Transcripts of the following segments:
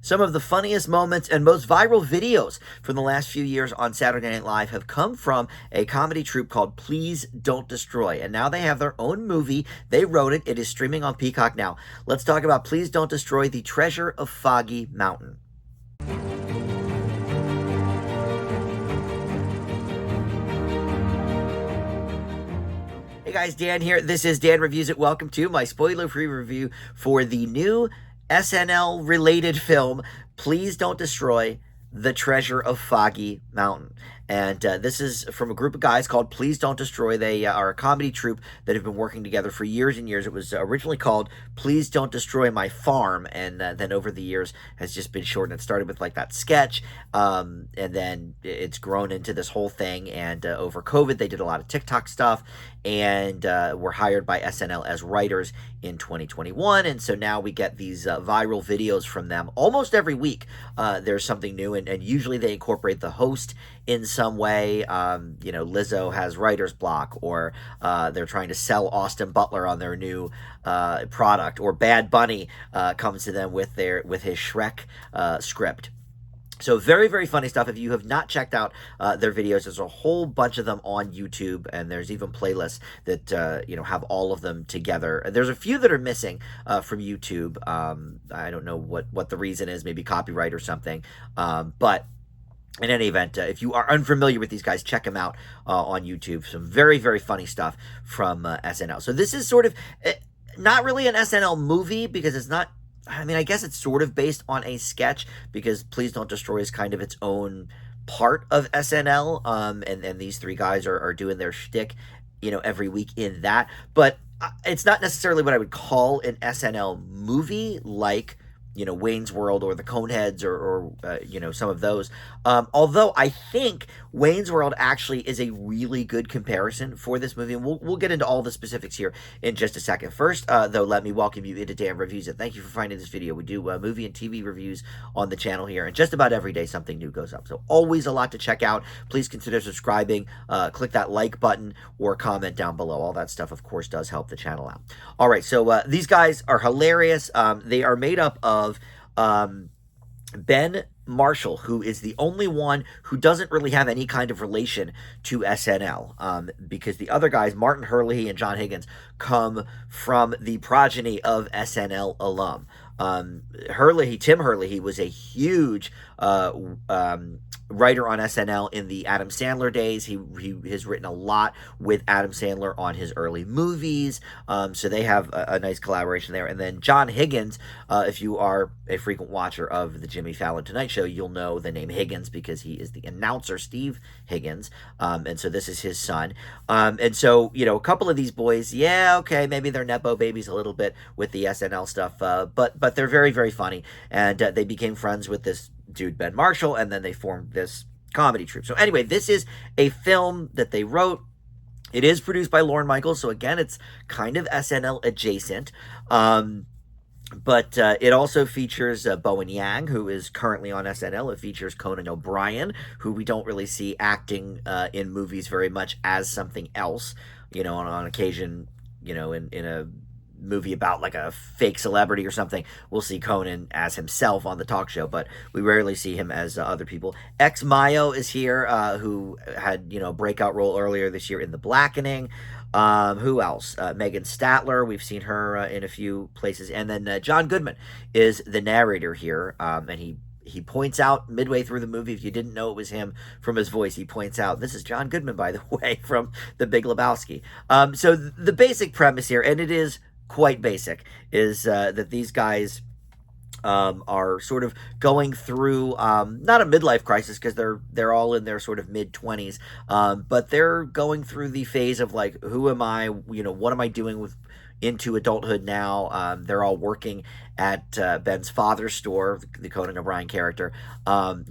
Some of the funniest moments and most viral videos from the last few years on Saturday Night Live have come from a comedy troupe called Please Don't Destroy. And now they have their own movie. They wrote it. It is streaming on Peacock now. Let's talk about Please Don't Destroy, the Treasure of Foggy Mountain. Hey guys, Dan here. This is Dan Reviews It. Welcome to my spoiler-free review for the new SNL-related film, Please Don't Destroy, The Treasure of Foggy Mountain. And this is from a group of guys called Please Don't Destroy. They are a comedy troupe that have been working together for years and years. It was originally called Please Don't Destroy My Farm, and then over the years has just been shortened. It started with like that sketch, and then it's grown into this whole thing. And over COVID, they did a lot of TikTok stuff, and were hired by SNL as writers in 2021. And so now we get these viral videos from them almost every week. There's something new, and usually they incorporate the host in some way. Lizzo has writer's block, or they're trying to sell Austin Butler on their new product, or Bad Bunny comes to them with his Shrek script. So very, very funny stuff. If you have not checked out their videos, there's a whole bunch of them on YouTube, and there's even playlists that have all of them together. There's a few that are missing from YouTube. I don't know what the reason is, maybe copyright or something. But in any event, if you are unfamiliar with these guys, check them out on YouTube. Some very, very funny stuff from SNL. So this is sort of not really an SNL movie, because it's not. I mean, I guess it's sort of based on a sketch, because Please Don't Destroy is kind of its own part of SNL. And these three guys are doing their shtick, every week in that. But it's not necessarily what I would call an SNL movie, like Wayne's World or the Coneheads or some of those. Although I think Wayne's World actually is a really good comparison for this movie. And we'll get into all the specifics here in just a second. First, though, let me welcome you into Dan Reviews It. Thank you for finding this video. We do movie and TV reviews on the channel here, and just about every day something new goes up. So always a lot to check out. Please consider subscribing. Click that like button or comment down below. All that stuff, of course, does help the channel out. All right, so these guys are hilarious. They are made up of Ben Marshall, who is the only one who doesn't really have any kind of relation to SNL, because the other guys, Martin Hurley and John Higgins, come from the progeny of SNL alum. Tim Hurley, he was a huge writer on SNL in the Adam Sandler days. He has written a lot with Adam Sandler on his early movies. So they have a nice collaboration there. And then John Higgins, if you are a frequent watcher of the Jimmy Fallon Tonight Show, you'll know the name Higgins because he is the announcer, Steve Higgins. And so this is his son. And so, a couple of these boys, yeah, okay, maybe they're Nepo babies a little bit with the SNL stuff, but they're very, very funny. And they became friends with this dude, Ben Marshall, and then they formed this comedy troupe. So anyway, this is a film that they wrote. It is produced by Lorne Michaels, so again, it's kind of SNL adjacent. But it also features Bowen Yang, who is currently on SNL. It features Conan O'Brien, who we don't really see acting in movies very much as something else. On occasion, in a movie about like a fake celebrity or something, we'll see Conan as himself on the talk show, but we rarely see him as other people. X Mayo is here, who had a breakout role earlier this year in The Blackening. Who else? Megan Statler, we've seen her in a few places. And then John Goodman is the narrator here, and he points out midway through the movie, if you didn't know it was him from his voice, he points out, this is John Goodman, by the way, from The Big Lebowski. So the basic premise here, and it is quite basic, is that these guys are sort of going through not a midlife crisis, because they're all in their sort of mid-20s, but they're going through the phase of like, who am I, what am I doing into adulthood now. They're all working at Ben's father's store, the Conan O'Brien character.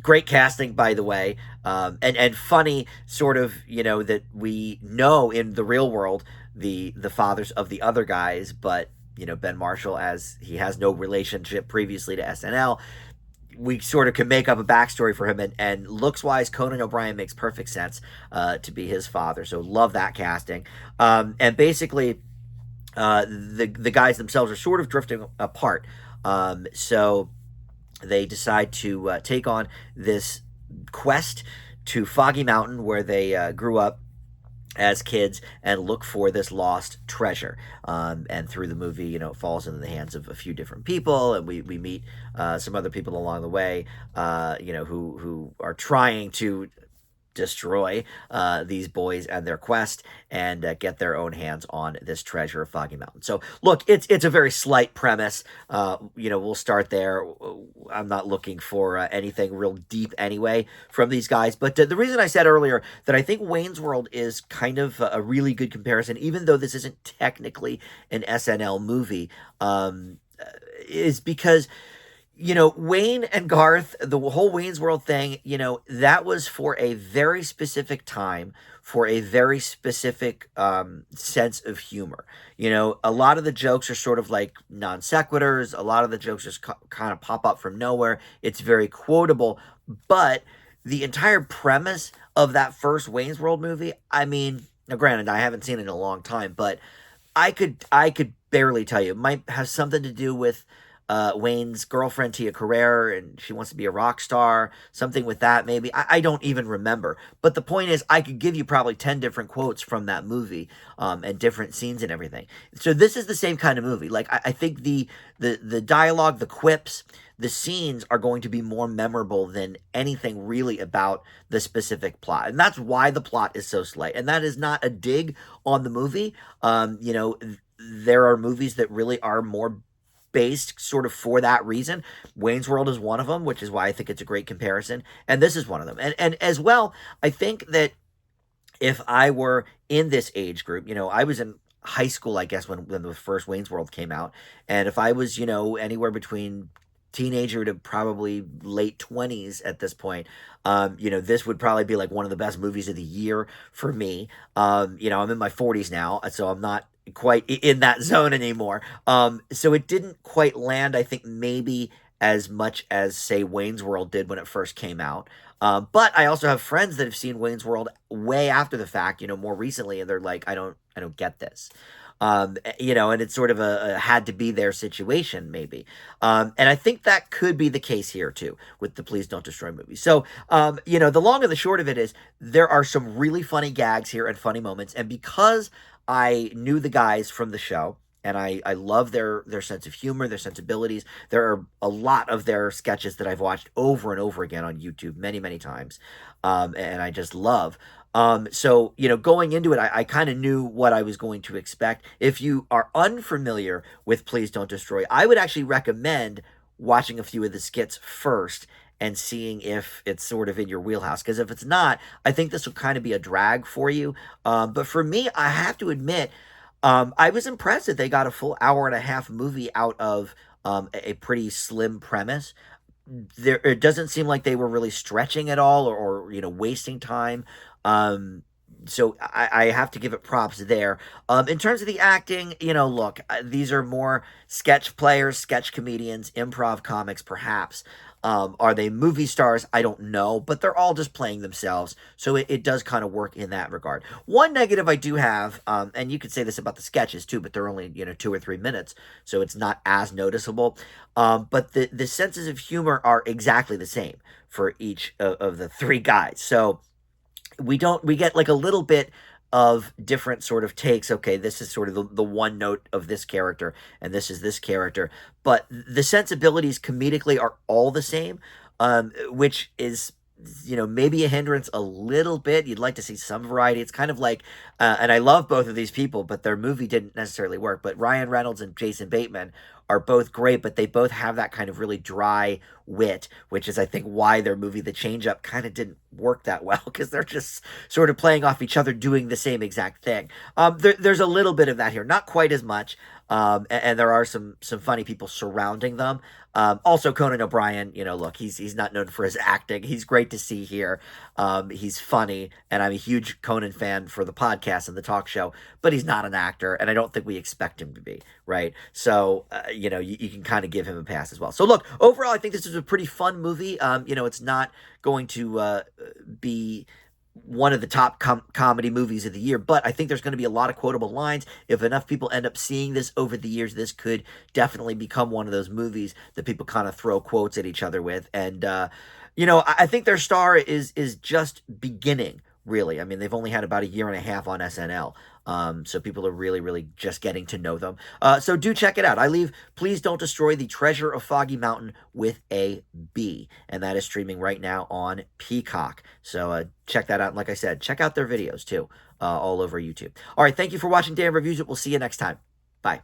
Great casting, by the way, and funny, sort of, that we know in the real world the fathers of the other guys, but Ben Marshall, as he has no relationship previously to SNL, we sort of can make up a backstory for him, and looks-wise, Conan O'Brien makes perfect sense to be his father, so love that casting. And basically, the guys themselves are sort of drifting apart. So they decide to take on this quest to Foggy Mountain, where they grew up as kids, and look for this lost treasure. And through the movie, it falls into the hands of a few different people, and we meet some other people along the way, who are trying to destroy these boys and their quest, and get their own hands on this treasure of Foggy Mountain. So look, it's a very slight premise. We'll start there. I'm not looking for anything real deep anyway from these guys, but the reason I said earlier that I think Wayne's World is kind of a really good comparison, even though this isn't technically an SNL movie, is because Wayne and Garth, the whole Wayne's World thing, that was for a very specific time, for a very specific sense of humor. A lot of the jokes are sort of like non sequiturs. A lot of the jokes just kind of pop up from nowhere. It's very quotable, but the entire premise of that first Wayne's World movie, I mean, now granted, I haven't seen it in a long time, but I could barely tell you. It might have something to do with Wayne's girlfriend, Tia Carrere, and she wants to be a rock star, something with that maybe. I don't even remember. But the point is, I could give you probably 10 different quotes from that movie, and different scenes and everything. So this is the same kind of movie. Like, I think the dialogue, the quips, the scenes are going to be more memorable than anything really about the specific plot. And that's why the plot is so slight. And that is not a dig on the movie. There are movies that really are more based sort of for that reason. Wayne's World is one of them, which is why I think it's a great comparison. And this is one of them. And as well, I think that if I were in this age group, I was in high school, I guess, when the first Wayne's World came out. And if I was, anywhere between teenager to probably late 20s at this point, this would probably be like one of the best movies of the year for me. I'm in my 40s now, so I'm not quite in that zone anymore. So it didn't quite land, I think, maybe as much as, say, Wayne's World did when it first came out. But I also have friends that have seen Wayne's World way after the fact, more recently, and they're like, I don't get this. And it's sort of a had to be there situation, maybe. And I think that could be the case here, too, with the Please Don't Destroy movie. So, the long and the short of it is there are some really funny gags here and funny moments. And because I knew the guys from the show, and I love their sense of humor, their sensibilities. There are a lot of their sketches that I've watched over and over again on YouTube many, many times, and I just love. So, going into it, I kind of knew what I was going to expect. If you are unfamiliar with Please Don't Destroy, I would actually recommend watching a few of the skits first and seeing if it's sort of in your wheelhouse. Because if it's not, I think this will kind of be a drag for you. But for me, I have to admit, I was impressed that they got a full hour and a half movie out of a pretty slim premise. It doesn't seem like they were really stretching at all, or wasting time. So I have to give it props there. In terms of the acting, look, these are more sketch players, sketch comedians, improv comics, perhaps. Are they movie stars? I don't know, but they're all just playing themselves. So it does kind of work in that regard. One negative I do have, and you could say this about the sketches too, but they're only, 2 or 3 minutes, so it's not as noticeable. But the senses of humor are exactly the same for each of the three guys. So we get like a little bit of different sort of takes. Okay, this is sort of the one note of this character, and this is this character, but the sensibilities comedically are all the same, which is maybe a hindrance a little bit. You'd like to see some variety. It's kind of like, and I love both of these people, but their movie didn't necessarily work. But Ryan Reynolds and Jason Bateman are both great, but they both have that kind of really dry wit, which is, I think, why their movie, The Change Up, kind of didn't work that well, because they're just sort of playing off each other, doing the same exact thing. There's a little bit of that here, not quite as much, and there are some funny people surrounding them. Also, Conan O'Brien, look, he's not known for his acting. He's great to see here. He's funny, and I'm a huge Conan fan for the podcast and the talk show, but he's not an actor, and I don't think we expect him to be, right? So, you can kind of give him a pass as well. So, look, overall, I think this is a pretty fun movie. It's not going to be one of the top comedy movies of the year. But I think there's going to be a lot of quotable lines. If enough people end up seeing this over the years, this could definitely become one of those movies that people kind of throw quotes at each other with. And I think their star is just beginning. Really, I mean, they've only had about a year and a half on SNL. So people are really, really just getting to know them. So do check it out. I leave Please Don't Destroy the Treasure of Foggy Mountain with a B. And that is streaming right now on Peacock. So check that out. And like I said, check out their videos too, all over YouTube. All right. Thank you for watching Dan Reviews It. We'll see you next time. Bye.